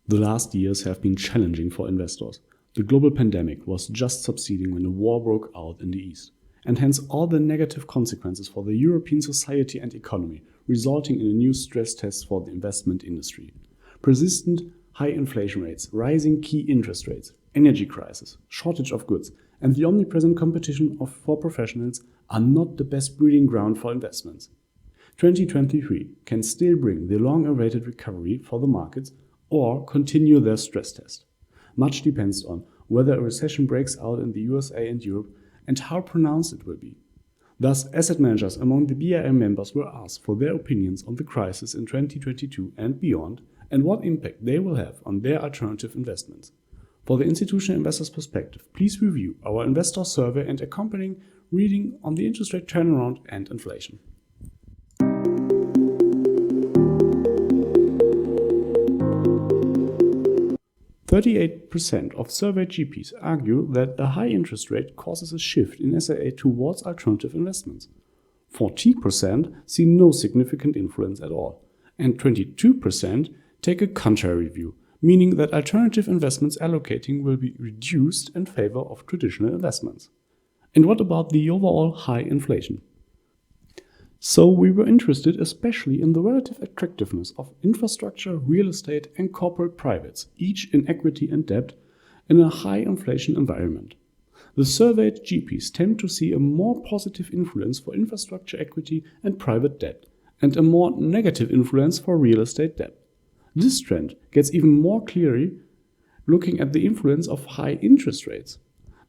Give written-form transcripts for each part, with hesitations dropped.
The last years have been challenging for investors. The global pandemic was just subsiding when a war broke out in the East, and hence all the negative consequences for the European society and economy, resulting in a new stress test for the investment industry. Persistent high inflation rates, rising key interest rates, energy crisis, shortage of goods, and the omnipresent competition for professionals are not the best breeding ground for investments. 2023 can still bring the long-awaited recovery for the markets or continue their stress test. Much depends on whether a recession breaks out in the USA and Europe and how pronounced it will be. Thus, asset managers among the BIM members were asked for their opinions on the crisis in 2022 and beyond, and what impact they will have on their alternative investments. For the institutional investor's perspective, please review our investor survey and accompanying reading on the interest rate turnaround and inflation. %38% of surveyed GPs argue that a high interest rate causes a shift in SAA towards alternative investments. 40% see no significant influence at all, and 22% take a contrary view, meaning that alternative investments allocating will be reduced in favor of traditional investments. And what about the overall high inflation? So we were interested especially in the relative attractiveness of infrastructure, real estate and corporate privates, each in equity and debt, in a high inflation environment. The surveyed GPs tend to see a more positive influence for infrastructure equity and private debt, and a more negative influence for real estate debt. This trend gets even more clearly looking at the influence of high interest rates.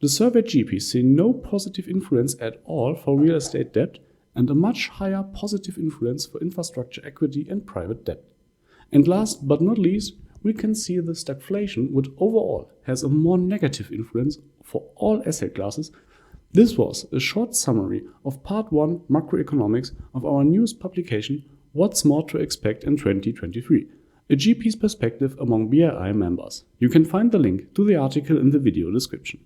The surveyed GPs see no positive influence at all for real estate debt, and a much higher positive influence for infrastructure equity and private debt. And last but not least, we can see the stagflation, which overall has a more negative influence for all asset classes. This was a short summary of Part 1 Macroeconomics of our newest publication, What's More to Expect in 2023, a GP's perspective among BII members. You can find the link to the article in the video description.